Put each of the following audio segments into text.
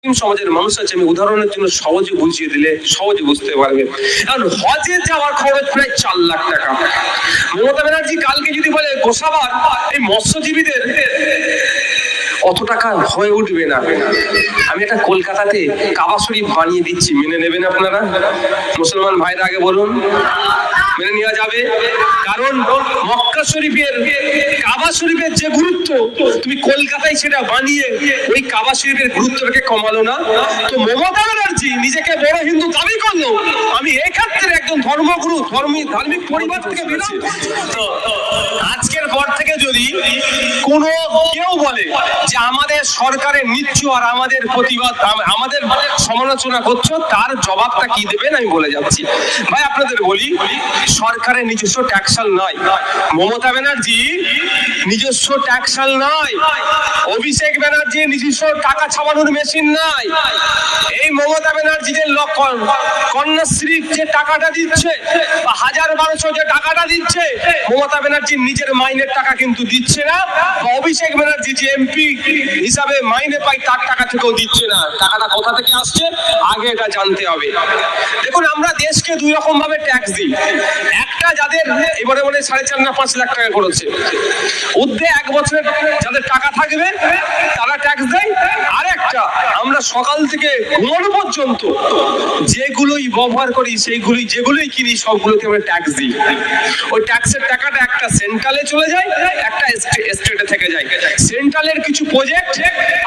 সমাজের মানুষ আছে, আমি উদাহরণের জন্য সহজে বুঝিয়ে দিলে সহজে বুঝতে পারবেন। কারণ হজে যাওয়ার খরচ প্রায় 4 লাখ টাকা। মমতা ব্যানার্জি কালকে যদি বলে গোসাবার এই মৎস্যজীবীদের অত টাকা হয়ে উঠবে না, আমি একটা কলকাতাতে কাবা শরীফ বানিয়ে দিচ্ছি, মেনে নেবেন আপনারা? মুসলমান ভাইরা আগে বলুন, মেনে নেওয়া যাবে? কারণ মক্কা শরীফের কাবা শরীফের যে গুরুত্ব, তুমি কলকাতায় সেটা বানিয়ে ওই কাবা শরীফের গুরুত্বটাকে কমালো না। তো মমতা ব্যানার্জি নিজেকে বড় হিন্দু দাবি করলো, আমি এই ক্ষেত্রে একজন ধর্মগুরু ধার্মিক পরিবার থেকে বেরোচ্ছি। তো আজকের পর থেকে যদি কোনো কেউ বলে যে আমাদের সরকারের নিচ্ছ আর আমাদের প্রতিবাদ আমাদের সমালোচনা করছো, তার জবাবটা কি দেবেন আমি বলে যাচ্ছি। ভাই আপনাদের বলি, সরকারের নিজস্ব ট্যাক্সাল নয়, মমতা ব্যানার্জি নিজস্ব ট্যাক্সাল নয়, অভিষেক ব্যানার্জি নিজস্ব টাকা ছাপানোর মেশিন নয়। এই মমতা ব্যানার্জি যে কন্যাশ্রী যে টাকাটা দিচ্ছে বা 1000-1200 যে টাকাটা দিচ্ছে, মমতা ব্যানার্জি নিজের মাইনের টাকা কিন্তু দিচ্ছে না, বা অভিষেক ব্যানার্জি যে এমপি হিসাবে মাইনে পায় তার টাকা থেকেও দিচ্ছে না। টাকাটা কোথা থেকে আসছে আগে এটা জানতে হবে। দেখুন, আমরা দেশকে দুই রকম ভাবে ট্যাক্স দিই। একটা যাদের এবারে 4.5 না 5 লাখ টাকা করেছে, ঊর্ধ্বে 1 বছরের যাদের টাকা থাকবে তারা ট্যাক্স দেয়। আর একটা, আমরা সকাল থেকে ঘুমানো পর্যন্ত যেগুলোই ব্যবহার করি যেগুলোই কিনি সবগুলোতে আমরা ট্যাক্স দিই। ওই ট্যাক্সের টাকাটা একটা সেন্ট্রালে চলে যায়, একটা স্টেটে থেকে যায়। সেন্ট্রালের কিছু প্রজেক্ট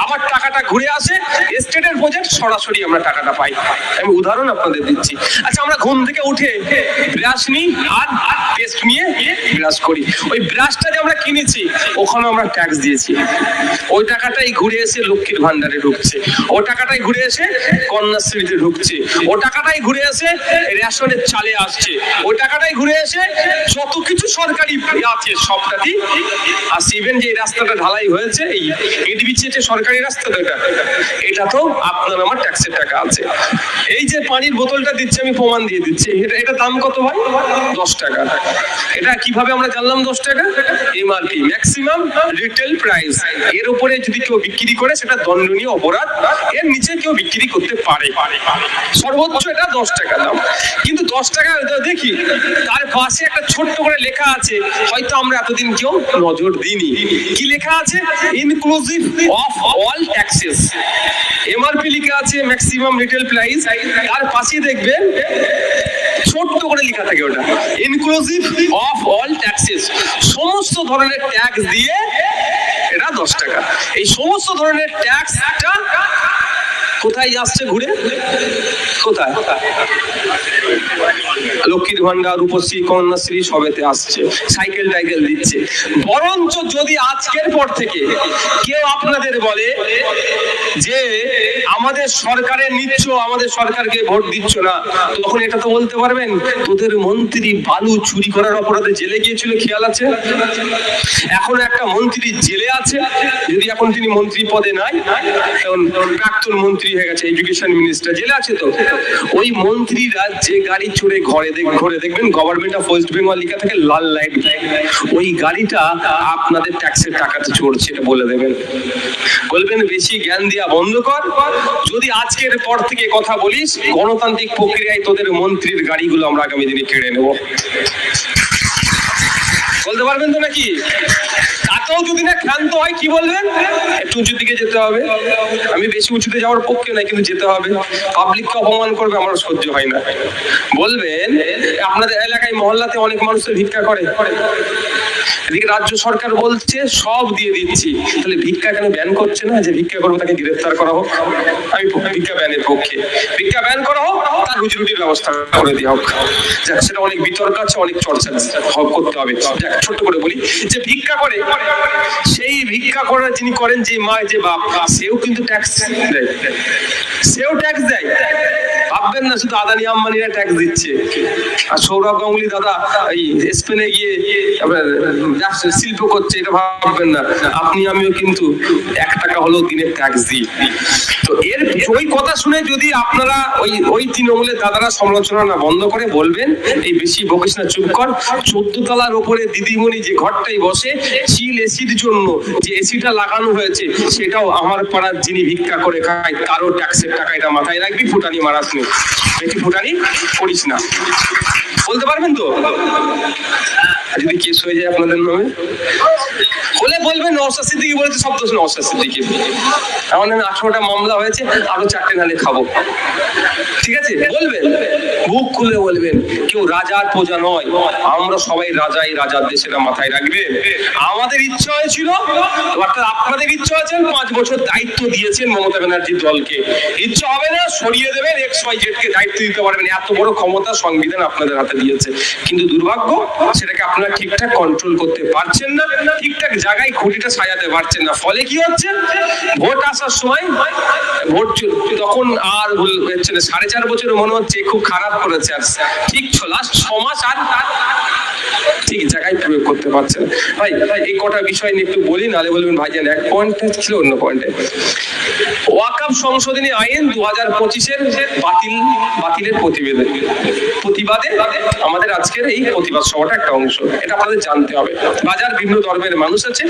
আবার টাকাটা ঘুরে আসে, স্টেটের প্রজেক্ট সরাসরি আমরা টাকাটা পাই। আমি উদাহরণ আপনাদের দিচ্ছি। আচ্ছা, আমরা ঘুম থেকে উঠে ব্রাশ নিই আর পেস্ট নিয়ে ব্রাশ করি। ওই ব্রাশটা যে আমরা কিনেছি ওখানে আমরা ট্যাক্স দিয়েছি। ওই টাকাটাই ঘুরে এসে লক্ষ্মীর ভান্ডারে ঢুকছে, ও টাকাটাই ঘুরে এসে কন্যাশ্রীতে ঢুকছে, ও টাকাটাই ঘুরে এসে রেশনের চালে আসছে, ওই টাকাটাই ঘুরে এসে যত কিছু সরকারি আছে সবটাই আসছে। ইভেন যে রাস্তাটা ঢালাই হয়েছে, এই এডিবিসি সরকারি রাস্তাটা, এটা তো আপনার আমার ট্যাক্সের টাকা আছে। এই যে পানির বোতলটা দিচ্ছে, আমি প্রমাণ দিয়ে দিচ্ছি, এটা দাম কত ভাই? 10 টাকা। এটা কিভাবে আমরা জানলাম 10 টাকা? MRP, maximum retail price. এর উপরে যদি কেউ বিক্রি করে সেটা দণ্ডনীয় অপরাধ, এর নিচে কেউ বিক্রি করতে পারে। সর্বোচ্চ এটা 10 টাকা দাম। কিন্তু 10 টাকা দেখি তার পাশে একটা ছোট্ট করে লেখা আছে, হয়তো আমরা এতদিন কেউ নজর দিইনি। কি লেখা আছে? Inclusive of all taxes. MRP লেখা আছে, ম্যাক্সিমাম রিটেল প্রাইস, তার পাশে দেখবেন ছোট্ট করে লেখা থাকে ওটা ইনক্লুসিভ অফ অল ট্যাক্সেস। সমস্ত ধরনের ট্যাক্স দিয়ে এটা 10 টাকা। এই সমস্ত ধরনের ট্যাক্সটা কোথায় আসছে ঘুরে? কোথায়? লক্ষ্মীর ভান্ডার, রূপশ্রী, কন্যাশ্রী সবেতে আসছে, সাইকেল টাইকেল দিচ্ছে। বরঞ্চ যদি আজকের পর থেকে কেউ আপনাদের বলে যে আমাদের সরকারের নিচ্ছ, আমাদের সরকারকে ভোট দিচ্ছ না, তখন এটা তো বলতে পারবেন তোদের মন্ত্রী বালু চুরি করার অপরাধে জেলে গিয়েছিল, খেয়াল আছে? এখন একটা মন্ত্রী জেলে আছে, যদি এখন তিনি মন্ত্রী পদে নাই, এখন প্রাক্তন মন্ত্রী হয়ে গেছে, এডুকেশন মিনিস্টার, জেলে আছে। তো ওই মন্ত্রীরা যে গাড়ি চড়ে ঘরে দেখবেন গভর্নমেন্ট অফ ওয়েস্ট বেঙ্গল লেখা থাকে লাল লাইট, ওই গাড়িটা আপনাদের ট্যাক্সের টাকাতে চড়ছে, এটা বলে দেবেন। বলবেন বেশি জ্ঞান দেওয়া বন্ধ কর, যদি আজকের পর থেকে কথা বলিস গণতান্ত্রিক প্রক্রিয়ায় তোদের মন্ত্রীর গাড়িগুলো আমরা আগামী দিনে কেড়ে নেব। বলতে পারবেন তো নাকি? তাতেও যদি না ক্ষান্ত হয় কি বলবেন? একটু উঁচুর দিকে যেতে হবে। আমি বেশি উঁচুতে যাওয়ার পক্ষে নাই, কিন্তু যেতে হবে। পাবলিককে অপমান করবে, আমার সহ্য হয় না। বলবেন আপনাদের এলাকায় মহল্লাতে অনেক মানুষের ভিক্ষা করে, এদিকে রাজ্য সরকার বলছে সব দিয়ে দিচ্ছি, তাহলে ভিক্ষা কেন ব্যান করছে না? যে ভিক্ষা করবো তাকে গ্রেফতার করা হোক। আমি ভিক্ষা ব্যানের পক্ষে, ভিক্ষা ব্যান করা হোক, তার রুজি রুটির ব্যবস্থা করে দেওয়া হোক। যাক, সেটা অনেক বিতর্ক আছে, অনেক চর্চা করতে হবে। যাক, ছোট্ট করে বলি যে ভিক্ষা করে, সেই ভিক্ষা করার যিনি করেন, যে মা যে বাপ, সেও কিন্তু ট্যাক্স দেয়, সেও ট্যাক্স দেয়। ভাববেন না শুধু আদানি আম্বানিরা ট্যাক্স দিচ্ছে আর সৌরভ গাঙ্গুলি দাদা এই স্পেনে গিয়ে শিল্প করছে, এটা ভাববেন না। আপনি আমিও কিন্তু 1 টাকা হলেও দিনের ট্যাক্স দিই। তো এর ওই কথা শুনে যদি আপনারা ওই তৃণমূলের দাদারা সমালোচনা না বন্ধ করে বলবেন এই বেশি বকিস না, চুপ কর। 14 তলার উপরে দিদিমণি যে ঘরটাই বসে চিল এসির জন্য যে এসিটা লাগানো হয়েছে সেটাও আমার পাড়ার যিনি ভিক্ষা করে খায় তারও ট্যাক্সের টাকা, এটা মাথায় রাখবি। ফুটানি মারাস নি, বেশি ফুটানি করিস না। বলতে পারবেন তো? যদি কেস হয়ে যায় আপনাদের নামে হলে বলবেন নওশাদ সিদ্দিকী বলেছে, সব দোষ নওশাদ সিদ্দিকী। আমার নামে 18টা মামলা হয়েছে, আরো 4টে নালে খাবো, ঠিক আছে? বলবেন, বুক খুলে বলবেন। কেউ রাজার প্রজা নয়, আমরা সবাই রাজাই, রাজার দেশ, এটা মাথায় রাখবেন। আমাদের ইচ্ছা হয়েছিল, অর্থাৎ আপনাদের ইচ্ছা হয়েছে 5 বছর দায়িত্ব দিয়েছেন মমতা ব্যানার্জির দলকে, ইচ্ছা হবে না সরিয়ে দেবেন, XYZ কে দায়িত্ব দিতে পারবেন। এত বড় ক্ষমতা সংবিধান আপনাদের হাতে দিয়েছে, কিন্তু দুর্ভাগ্য সেটাকে আপনারা ঠিকঠাক কন্ট্রোল করতে পারছেন না, ঠিকঠাক জায়গায় খুঁটিটা সাজাতে পারছেন না। ফলে কি হচ্ছে, ভোট আসার সময় ভোট তখন আর হচ্ছে না, 4.5 বছর মনে হচ্ছে খুব খারাপ করেছে, আর ঠিক লাস্ট 6 মাস আর ঠিক জায়গায় প্রয়োগ করতে পারছে না। ভাই এই কটা বিষয় নিয়ে একটু বলি, নালে বলবেন ভাইজান এক পয়েন্টে ছিল অন্য পয়েন্টে। ওয়াকফ সংশোধনী আইন 2025-এর বাতিলের প্রতিবাদে আমাদের আজকের এই প্রতিবাদ সভাটা একটা অংশ, এটা আপনাদের জানতে হবে। বাজার বিভিন্ন ধর্মের মানুষ আছে,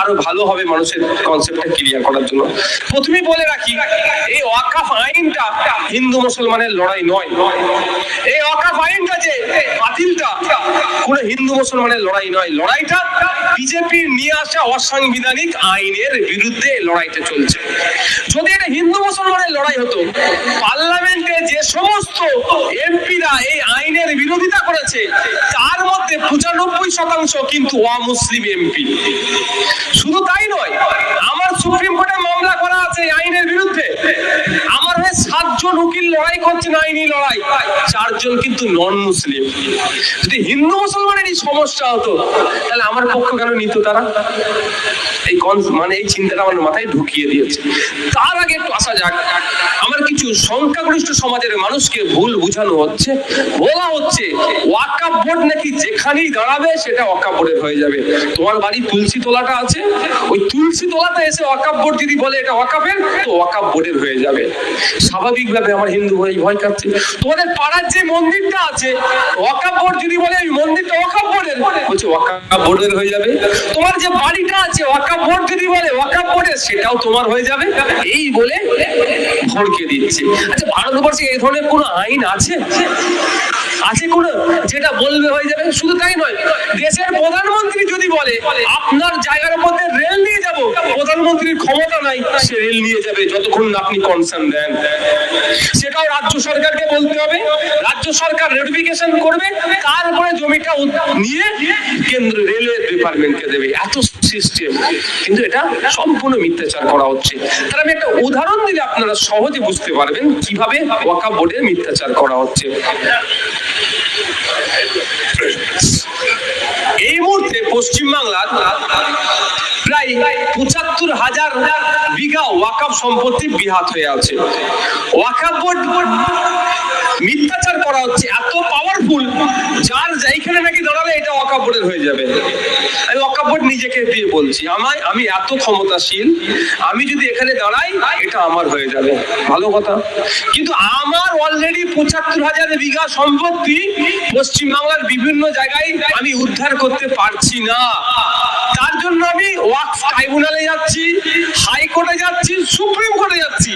আরো ভালো হবে মানুষের কনসেপ্টটা ক্লিয়ার করার জন্য। প্রথমেই বলে রাখি, এই ওয়াকফ আইনটা হিন্দু মুসলমানের লড়াই নয়। এই ওয়াকফ আইনটা যে বাতিলটা কোন হিন্দু মুসলমানের লড়াই নয়, লড়াইটা বিজেপির নিয়ে আসা অসাংবিধানিক আইনের বিরুদ্ধে লড়াইটা চলছে। যদি এটা হিন্দু মুসলমানের লড়াই হতো, পার্লামেন্টে যে সমস্ত এমপিরা এই আইনের বিরোধিতা করেছে তার মধ্যে 95% কিন্তু অমুসলিম এমপি। শুধু তাই নয়, আমার সুপ্রিম কোর্টে মামলা করা আছে এই আইনের বিরুদ্ধে, আমার হয়ে 7 জন উকিল লড়াই করছেন আইনি লড়াই, 4 জন কিন্তু নন মুসলিম। যদি হিন্দু মুসলমানের এই সমস্যা হতো তাহলে আমার পক্ষ কেন নিত তারা? এই মানে এই চিন্তাটা আমার মাথায় ঢুকিয়ে দিয়েছে। তার আগে একটু আসা যাক, আমার কিছু সংখ্যাগরিষ্ঠ সমাজের মানুষকে ভুল বোঝানো হচ্ছে, বলা হচ্ছে ওয়াকফ বোর্ড নাকি যেখানেই দাঁড়াবে সেটা ওয়াকফ বোর্ডের হয়ে যাবে। তোমার বাড়ি তুলসী তলাটা আছে, ওই তুলসী তলাতে এসে ওয়াকফ বোর্ড যদি বলে এটা ওয়াকফের, তো ওয়াকফ বোর্ডের হয়ে যাবে। স্বাভাবিকভাবে আমার হিন্দু ভাই ভয় কাটছে। তোমাদের পাড়ার যে মন্দিরটা আছে, ওয়াকফ বোর্ড যদি বলে এই মন্দিরটা ওয়াকফ বোর্ডের, বলছে ওয়াকফ বোর্ডের হয়ে যাবে। তোমার যে বাড়িটা আছে, ওয়াকফ বোর্ড যদি বলে ওয়াকফ বোর্ডের, সেটাও তোমার হয়ে যাবে, এই বলে ভড়কে দিচ্ছে। আচ্ছা, ভারতবর্ষে এই ধরনের কোন আইন আছে কোন যেটা বলবে হয়ে যাবে? শুধু তাই নয়, দেশের প্রধানমন্ত্রী যদি বলে আপনার জায়গার মধ্যে রেল নিয়ে যাব, প্রধানমন্ত্রীর ক্ষমতা নাই, সে রেল নিয়ে যাবে যতক্ষণ না আপনি কনসার্ন দেন। সেটাও রাজ্য সরকারকে বলতে হবে, রাজ্য সরকার নোটিফিকেশন করবে, তারপরে জমিটা নিয়ে কেন্দ্র রেলওয়ে ডিপার্টমেন্টকে দেবে। এত সিস্টেম, কিন্তু এটা সম্পূর্ণ মিথ্যাচার করা হচ্ছে। তাহলে আমি একটা উদাহরণ দিলে আপনারা সহজে বুঝতে পারবেন কিভাবে ওয়াকফ বোর্ডের মিথ্যাচার করা হচ্ছে। এই মুহূর্তে পশ্চিমবাংলার প্রায় ৭৫,০০০ বিঘা ওয়াকফ সম্পত্তি বিহাত হয়ে আছে। ওয়াকফ বোর্ড মিথ্যাচার করা হচ্ছে, এত পাওয়ারফুল, যার যেখানে নাকি দাঁড়ালে এটা ওয়াকফ বোর্ডের হয়ে যাবে। আমি ওয়াকফ বোর্ড নিজেকে দিয়ে বলছি, আমি এত ক্ষমতাশীল, আমি যদি এখানে দাঁড়াই এটা আমার হয়ে যাবে, ভালো কথা। কিন্তু আমার অলরেডি ৭৫,০০০ বিঘা সম্পত্তি পশ্চিমবাংলার বিভিন্ন জায়গায় আমি উদ্ধার করতে পারছি না। তার জন্য আমি ওয়াকফ ট্রাইব্যুনালে যাচ্ছি, হাইকোর্টে যাচ্ছি, সুপ্রিম কোর্টে যাচ্ছি,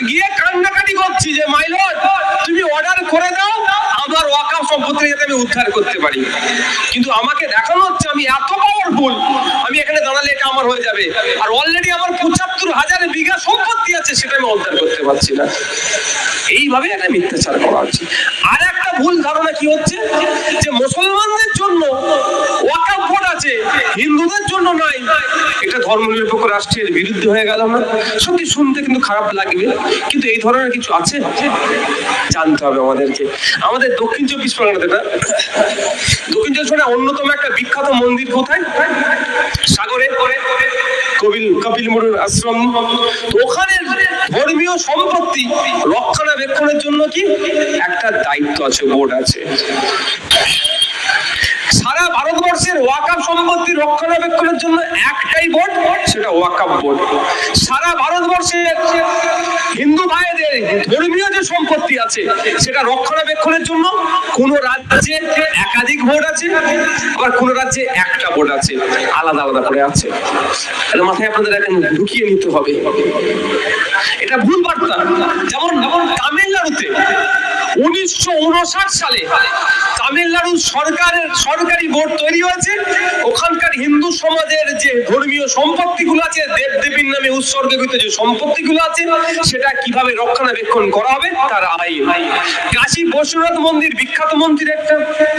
গিয়ে কান্নাকাটি করছি যে মাই লর্ড, তুমি অর্ডার করে দাও আমার ওয়াকফ সম্পত্তি যাতে আমি উদ্ধার করতে পারি। কিন্তু আমাকে দেখানো হচ্ছে আমি এত পাওয়ারফুল, আমি এখানে দাঁড়ালে এটা আমার হয়ে যাবে, আর অলরেডি আমার ৭৫,০০০ বিঘা সম্পত্তি আছে, সেটা আমি উদ্ধার করতে পারছি না। এইভাবে একটা মিথ্যাচার করা হচ্ছে। আর একটা ভুল ধারণা কি হচ্ছে, যে মুসলমানদের জন্য ওয়াকফ বোর্ড আছে, হিন্দুদের জন্য নাই, এটা ধর্মনিরপেক্ষ রাষ্ট্রের বিরুদ্ধে হয়ে গেল না? সত্যি শুনতে কিন্তু খারাপ লাগবে, কিন্তু এই ধরনের কিছু আছে, জানতে হবে আমাদেরকে। আমাদের দক্ষিণ ২৪ পরগনাতে, দক্ষিণ ২৪ পরগনার অন্যতম একটা বিখ্যাত মন্দির কোথায়? সাগরে, কপিল মুনির আশ্রম। ওখানে ধর্মীয় সম্পত্তি রক্ষণাবেক্ষণের জন্য কি একটা দায়িত্ব আছে, বোর্ড আছে। সারা ভারতবর্ষের ওয়াকফ সম্পত্তি রক্ষণাবেক্ষণের জন্য একটাই বোর্ড, সেটা ওয়াকফ বোর্ড। সারা ভারতবর্ষের হিন্দু ভাইদের ধর্মীয় যে সম্পত্তি আছে সেটা রক্ষণাবেক্ষণের জন্য কোন রাজ্যে একাধিক বোর্ড আছে, আবার কোন রাজ্যে একটা বোর্ড আছে, আলাদা আলাদা করে আছে। এটা মাথায় আপনাদের এখন ঢুকিয়ে নিতে হবে, এটা ভুল বার্তা। যেমন তামিলনাড়ুতে 1959 সালে তামিলনাড়ু সরকারি বোর্ড তৈরি হয়েছে। ওখানকার হিন্দু সমাজের যে ধর্মীয় সম্পত্তিগুলো আছে, দেবদেবীর নামে উৎসর্গীকৃত যে সম্পত্তিগুলো আছে, সেটা কিভাবে রক্ষণাবেক্ষণ করা হবে তার আইন। কাশী বৈশ্বনাথ মন্দির বিখ্যাত মন্দির একটা,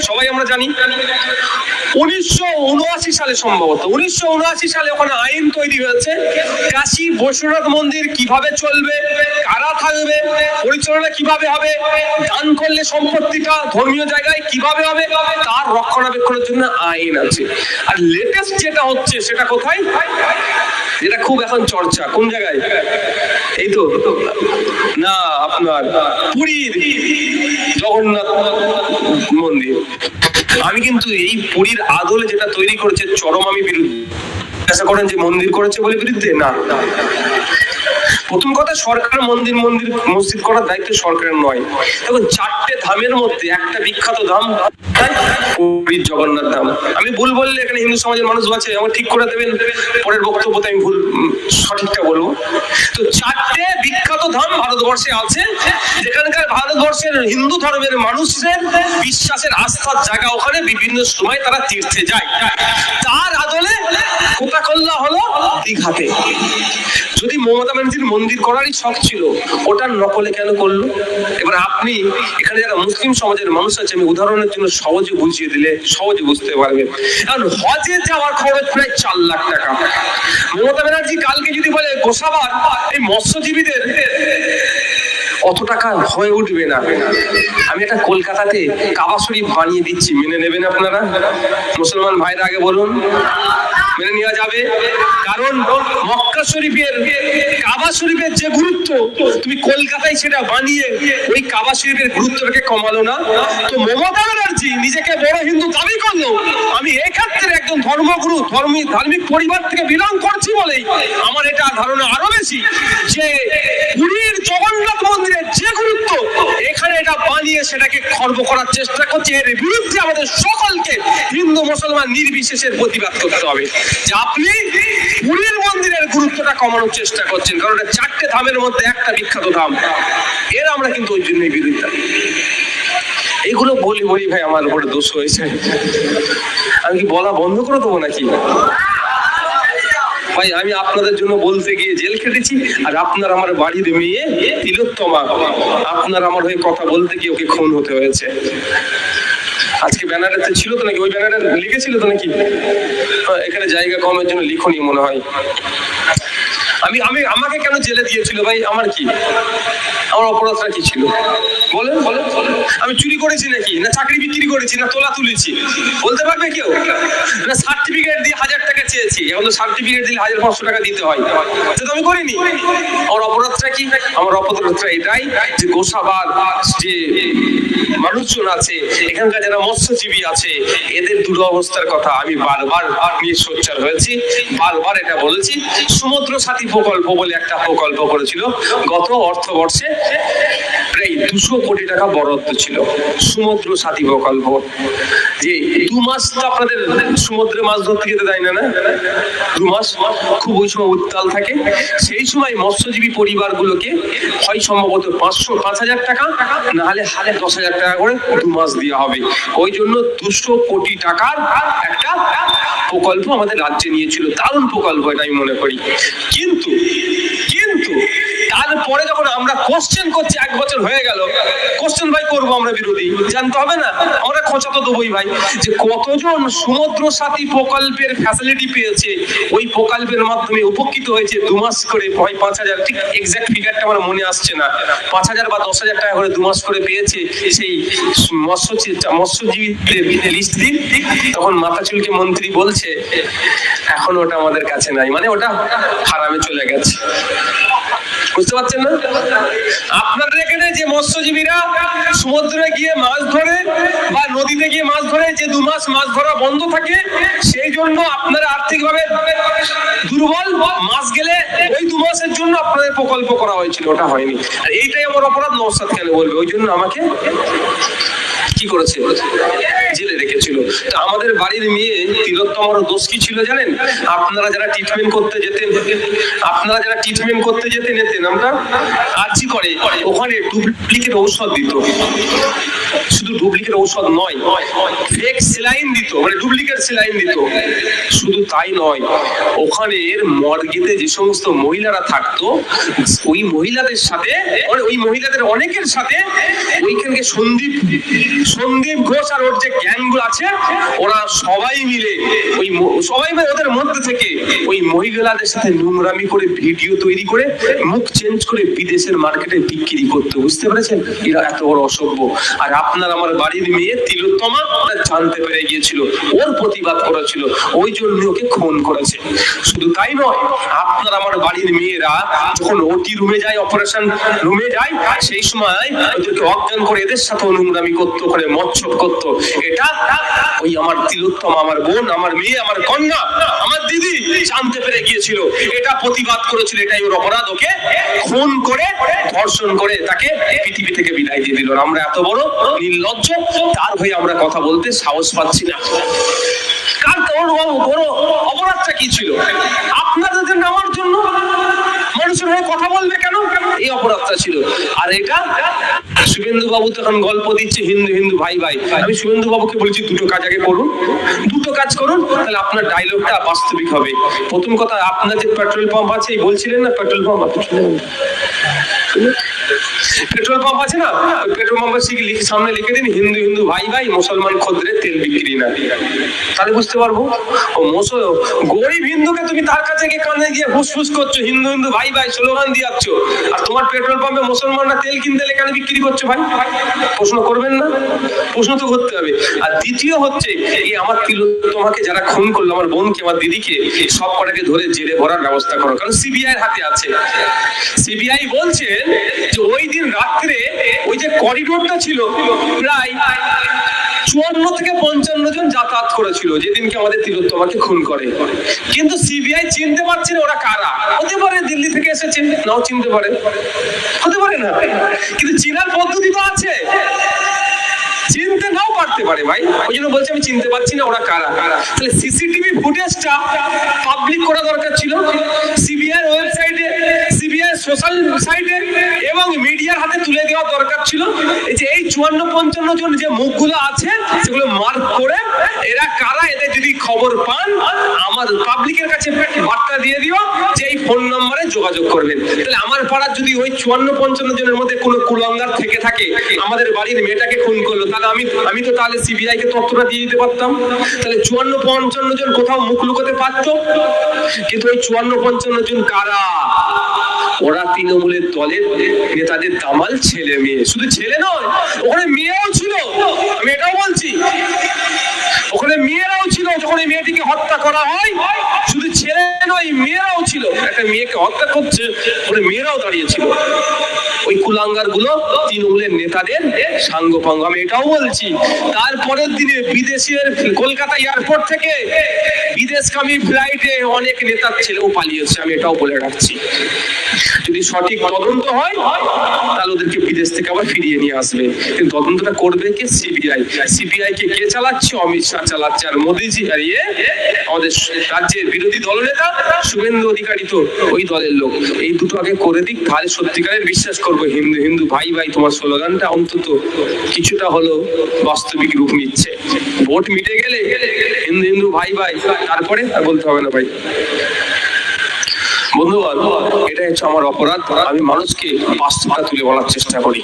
সবাই আমরা জানি। 1979 সালে সম্ভবত 1979 সালে ওখানে আইন তৈরি হয়েছে, কাশী বৈশ্বনাথ মন্দির কিভাবে চলবে, কারা থাকবে, পরিচালনা কিভাবে হবে, দান করলে সম্পত্তিটা ধর্মীয় জায়গায় কিভাবে হবে, তার রক্ষণাবেক্ষণের জন্য আইন আছে। আর লেটেস্ট যেটা হচ্ছে সেটা কোথায়, যেটা খুব এখন চর্চা, কোন জায়গায়, এই তো না আপনার পুরীর জগন্নাথ মন্দির। আমি কিন্তু এই পুরীর আদলে যেটা তৈরি করেছে চরম আমি বিরুদ্ধে। আশা করেন যে মন্দির করেছে বলে বিরুদ্ধে না। প্রথম কথা, সরকার মসজিদ করার দায়িত্ব সরকারের নয়। দেখুন, 4টে ধামের মধ্যে একটা বিখ্যাত ধাম পুরীর জগন্নাথ ধাম। আমি ভুল বললে এখানে হিন্দু সমাজের মানুষ আছে, আমার ঠিক করে দেবেন, পরের বক্তব্যতে আমি ভুল সঠিকটা বলবো। তো 4টে বিখ্যাত ধাম ভারতবর্ষে আছে, যেখানকার ভারতবর্ষের হিন্দু ধর্মের মানুষের বিশ্বাসের আস্থার জায়গা, ওখানে বিভিন্ন সময় তারা তীর্থে যায়। তার আদলে কোকাকোলা হলো দীঘাতে। যদি মমতা ব্যানার্জির মন্দির করারই শখ ছিল, ওটার নকলে কেন করলো? এবার আপনি এখানে যারা মুসলিম সমাজের মানুষ আছে, আমি উদাহরণের জন্য সহজে বুঝিয়ে দিলে সহজে বুঝতে পারবেন। কারণ হজে যাওয়ার খরচ প্রায় 4 লাখ টাকা। মমতা ব্যানার্জি কালকে যদি বলে গোসাবার এই মৎস্যজীবীদের অত টাকা হয়ে উঠবে না, আমি একটা কলকাতাতে কাবা শরীফ বানিয়ে দিচ্ছি, মেনে নেবেন আপনারা? মুসলমান ভাইরা আগে বলুন, মেনে নেওয়া যাবে? কারণ মক্কা শরীফের কাবা শরীফের যে গুরুত্ব, তুমি কলকাতায় সেটা বানিয়ে ওই কাবা শরীফের গুরুত্বটাকে কমালো না। তো মমতা ব্যানার্জি নিজেকে বড় হিন্দু দাবি করলো, আমি এক্ষেত্রে একজন ধর্মগুরু ধার্মিক পরিবার থেকে বিলং করছি বলেই আমার এটা ধারণা আরো বেশি যে পুরীর জগন্নাথ মন্দিরের যে গুরুত্ব, এখানে এটা বানিয়ে সেটাকে খর্ব করার চেষ্টা করছে। এর বিরুদ্ধে আমাদের সকলকে হিন্দু মুসলমান নির্বিশেষে প্রতিবাদ করতে হবে যে আপনি পুরীর মন্দিরের গুরুত্বটা কমানোর চেষ্টা করছেন, কারণ এটা 4টে ধামের মধ্যে একটা বিখ্যাত ধাম। এর আমরা কিন্তু ওই জন্যই বিরোধিতা। এগুলো বলি ভাই আমার উপরে দোষ হয়েছে, আমি কি বলা বন্ধ করে দেবো নাকি? ভাই আমি আপনাদের জন্য বলতে গিয়ে জেল খেটেছি, আর আপনার আমার বাড়ির মেয়ে তিলোত্তমা, আপনার আমার হয়ে কথা বলতে গিয়ে ওকে খুন হতে হয়েছে। আজকে ব্যানারেতে ছিল তো নাকি, ওই ব্যানারে লিখেছিল তো নাকি? এখানে জায়গা কমের জন্য লিখনি মনে হয়। আমাকে কেন জেলে দিয়েছিল ভাই? আমার কি, আমার অপরাধটা কি ছিল বলেন? আমি চুরি করেছি নাকি, না চাকরি বিক্রি করেছি, না তোলা তুলেছি? বলতে পারবে কেউ? না সার্টিফিকেট দিয়ে 1000 টাকা চেয়েছি, এখন তো সার্টিফিকেট দিলে 1500 টাকা দিতে হয়, সেটা আমি করিনি। আমার অপরাধটা কি? আমার অপরাধটা এটাই যে গোসাবার যে মানুষজন আছে, এখানকার যারা মৎস্যজীবী আছে, এদের দুরবস্থার কথা আমি বারবার নিয়ে সোচ্চার হয়েছি, বারবার এটা বলেছি। সমুদ্র সাথী প্রকল্প বলে একটা প্রকল্প করেছিল গত অর্থবর্ষে, প্রায় 200 কোটি টাকা বরাদ্দ ছিল সমুদ্র সাথী প্রকল্প। যে 2 মাস তো আপনাদের সমুদ্রে মাছ ধরতে যেতে দেয় না, 2 মাস খুব ওই সময় উত্তাল থাকে। সেই সময় মৎস্যজীবী পরিবারগুলোকে হয় সম্ভবত 5,000 টাকা, না হলে 10,000 টাকা করে 2 মাস দেওয়া হবে। ওই জন্য 200 কোটি টাকার একটা প্রকল্প আমাদের রাজ্যে নিয়েছিল। দারুণ প্রকল্প এটা আমি মনে করি। কিন্তু তারপরে যখন আমরা কোশ্চেন করছি, 1 বছর হয়ে গেল, কোশ্চেন ভাই করবো আমরা বিরোধী, জানতে হবে না? আমরা খোঁচা তো দেবোই ভাই, যে কতজন সমুদ্র সাথী প্রকল্পের ফ্যাসিলিটি পেয়েছে, ওই প্রকল্পের মাধ্যমে উপকৃত হয়েছে 2 মাস করে, হয় 5,000, ঠিক এক্সাক্ট ফিগারটা আমার মনে আসছে না, 5,000 বা 10,000 টাকা করে 2 মাস করে পেয়েছে। সেই মৎস্যজীবীদের লিস্ট দিন। তখন মাথা চুলকে মন্ত্রী বলছে এখন ওটা আমাদের কাছে নাই, মানে ওটা হারামে চলে গেছে। বুঝতে পারছেন না? আপনাদের এখানে যে মৎস্যজীবীরা সমুদ্রে গিয়ে মাছ ধরে বা নদীতে গিয়ে মাছ ধরে, যে 2 মাস মাছ ধরা বন্ধ থাকে, সেই জন্য আপনারা আর্থিকভাবে দুর্বল, মাস গেলে ওই 2 মাসের জন্য আপনাদের প্রকল্প করা হয়েছিল, ওটা হয়নি। আর এইটাই আমার অপরাধ, নওশাদ কেন বলবে? ওই জন্য আমাকে কি করেছে, জেলে রেখেছিল। তো আমাদের বাড়ির মেয়ে তিলোত্তমার দোষ কি ছিল জানেন? আপনারা যারা ট্রিটমেন্ট করতে যেতেন, আমরা আর্জি করে ওখানে ডুপ্লিকেট ঔষধ দিত। শুধু ডুপ্লিকেট ঔষধ নয়, ফেক স্যালাইন দিত, মানে ডুপ্লিকেট স্যালাইন দিত। শুধু তাই নয়, ওখানের মর্গেতে যে সমস্ত মহিলারা থাকতো, ওই মহিলাদের সাথে, ওই মহিলাদের অনেকের সাথে ওইখানকে সন্দীপ ঘোষ আর ওর যে গ্যাংগুলো আছে, ওরা সবাই মিলে ওদের মধ্যে থেকে ওই মহিলাদের সাথে নোংরামি করে ভিডিও তৈরি করে মুখ চেঞ্জ করে বিদেশের মার্কেটে বিক্রি করতে। বুঝতে পেরেছেন? এরা এত বড় অসভ্য। আর আপনার আমার বাড়ির মেয়ে তিলোত্তমা জানতে পেরে গিয়েছিল, ওর প্রতিবাদ করেছিল, ওই জন্য ওকে খুন করেছে। শুধু তাই নয়, আপনার আমার বাড়ির মেয়েরা যখন ওটি রুমে যায়, অপারেশন রুমে যায়, সেই সময় ওদেরকে অজ্ঞান করে এদের সাথে নোংরামি করতো, করে মচ্ছব করতো। এটা ওই আমার তিলোত্তমা, আমার বোন, আমার মেয়ে, আমার কন্যা, আমার দিদি জানতে পেরে গিয়েছিল, এটা প্রতিবাদ করেছিল। এটাই ওর অপরাধ, ওকে খুন করে ধর্ষণ করে তাকে পৃথিবী থেকে বিদায় দিয়ে দিল। আমরা এত বড় নির্লজ্জ, তার হয়ে আমরা কথা বলতে সাহস পাচ্ছি না। কার বড় অপরাধটা কি ছিল? আপনাদের জন্য, আমার জন্য মানুষের হয়ে কথা বলবে কেন? এই অপরাধটা ছিল। আর এটা শুভেন্দু বাবু তখন গল্প দিচ্ছে হিন্দু হিন্দু ভাই ভাই। আমি শুভেন্দু বাবুকে বলেছি দুটো কাজ আগে করুন, তাহলে আপনার ডায়লগটা বাস্তবিক হবে। প্রথম কথা, আপনার যে পেট্রোল পাম্প আছে, বলছিলেন না পেট্রোল পাম্প আছে না, পেট্রোল পাম্পের সামনে লিখে দিন হিন্দু হিন্দু ভাই ভাই, মুসলমান খদ্দের তেল বিক্রি না। তাহলে বুঝতে পারবো গরিব হিন্দুকে তুমি তার কাছে গিয়ে কানে গিয়ে ফুসফুস করছো, হিন্দু হিন্দু ভাই ভাই স্লোগান দিয়াচ্ছ, আর তোমার পেট্রোল পাম্পে মুসলমানরা তেল কিনতে কেন বিক্রি করছো ভাই? প্রশ্ন করবেন না? প্রশ্ন তো করতে হবে। আর দ্বিতীয় হচ্ছে, এই আমার তিলোত্তমাকে যারা খুন করলো, আমার বোনকে, আমার দিদিকে, সব কটাকে ধরে জেলে ভরার ব্যবস্থা করো, কারণ সিবিআই হাতে আছে। সিবিআই বলছেন যে ওই দিন রাত্রে ওই যে করিডোরটা ছিল, প্রায় 54 থেকে 55 জন যাতায়াত করেছিল যেদিনকে আমাদের তিলোত্তমাকে খুন করে। কিন্তু সিবিআই চিনতে পারছে না ওরা কারা। হতে পারে দিল্লি থেকে এসেছে, নাও চিনতে পারে, হতে পারে না, কিন্তু চিনার পদ্ধতি তো আছে, চিনতে নাও পারতে পারে ভাই। ওই জন্য বলছি আমি চিনতে পারছি না ওরা কারা। তাহলে সিসিটিভি ফুটেজটা পাবলিক করা দরকার ছিল, সিবিআই ওয়েবসাইটে, সিবিআই সোশ্যাল সাইটে এবং মিডিয়ার হাতে তুলে দেওয়া দরকার ছিল। এই যে এই 54-55 জন যে মুখগুলো আছে, সেগুলো মার্ক করে এরা কারা, এদের যদি খবর পান আমার পাবলিকের কাছে বার্তা দিয়ে দিও যে এই ফোন নম্বরে যোগাযোগ করবেন। তাহলে আমার পাড়ার যদি ওই 54-55 জনের মধ্যে কোনো কুলাঙ্গার থেকে থাকে, আমাদের বাড়ির মেয়েটাকে খুন করলো, তাহলে আমি তো তাহলে সিবিআই কে তথ্যটা দিয়ে দিতে পারতাম। তাহলে 54-55 জন কোথাও মুখ লুকোতে পারতো। কিন্তু ওই 54-55 জন কারা? ওরা তৃণমূলের দলের নেতাদের দামাল ছেলে মেয়ে। শুধু ছেলে নয়, ওখানে মেয়েও ছিল, আমি এটাও বলছি, ওখানে মেয়েরাও ছিল। যখন এই মেয়েটিকে হত্যা করা হয়, শুধু ছেলে নয়, মেয়েরাও ছিল। একটা মেয়েকে হত্যা করছে, ওখানে মেয়েরাও দাঁড়িয়েছিল। ওই কুলাঙ্গার গুলো তৃণমূলের নেতাদের সাঙ্গপাঙ্গ, আমি এটাও বলছি। তারপরের দিনে বিদেশের কলকাতা এয়ারপোর্ট থেকে বিদেশগামী ফ্লাইটে অনেক নেতার ছেলেও পালিয়েছে, আমি এটাও বলে রাখছি। যদি সঠিক তদন্ত হয় তাহলে ওদেরকে বিদেশ থেকে আবার ফিরিয়ে নিয়ে আসবে। কিন্তু তদন্তটা করবে কে? সিবিআই। সিবিআই কে কে চালাচ্ছে? অমিত শাহ চালাচ্ছে। আর মোদিজি আর আমাদের রাজ্যের বিরোধী দলনেতা শুভেন্দু অধিকারী তো ওই দলের লোক। এই দুটো আগে করে দিক, তাহলে সত্যিকারের বিশ্বাস করবো হিন্দু হিন্দু ভাই ভাই তোমার স্লোগানটা অন্তত কিছুটা হলো বাস্তবিক রূপ নিচ্ছে। ভোট মিটে গেলে হিন্দু হিন্দু ভাই ভাই, তারপরে আর বলতে হবে না ভাই। বন্ধুগণ, এটা হচ্ছে আমার অপরাধ। আমি মানুষকে বাস্তবটা তুলে বলার চেষ্টা করি,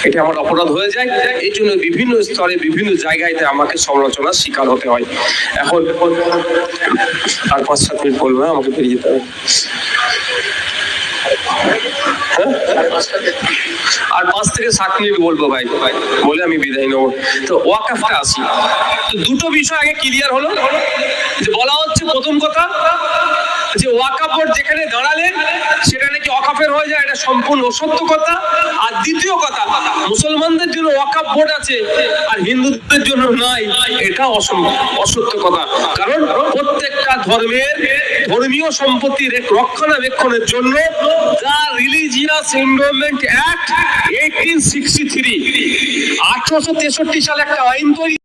এটা আমার অপরাধ হয়ে যায়। এই জন্য বিভিন্ন স্তরে বিভিন্ন জায়গায় আমাকে সমালোচনার শিকার হতে হয়। এখন আর 5-7 মিনিট বলবো, আমাকে বেরিয়ে যেতে হবে। আর 5 থেকে 7 মিনিট বলবো ভাই, বলে আমি বিদায় নেবো। তো ওয়াকফটা আসি। তো দুটো বিষয় আগে ক্লিয়ার হলো, যে বলা হচ্ছে প্রথম কথা যে ওয়াকফ বোর্ড যেখানে দাঁড়ালেন সেটা নাকি অকাফের হয়ে যায়, এটা সম্পূর্ণ অসত্য কথা। আর দ্বিতীয় কথা, মুসলমানদের জন্য ওয়াকফ বোর্ড আছে আর হিন্দুদের জন্য নাই, এটা অসত্য কথা। কারণ প্রত্যেকটা ধর্মের ধর্মীয় সম্পত্তির রক্ষণাবেক্ষণের জন্য দ্য রিলিজিয়াস এন্ডোমেন্ট অ্যাক্ট 1863 1863 সালে একটা আইন তৈরি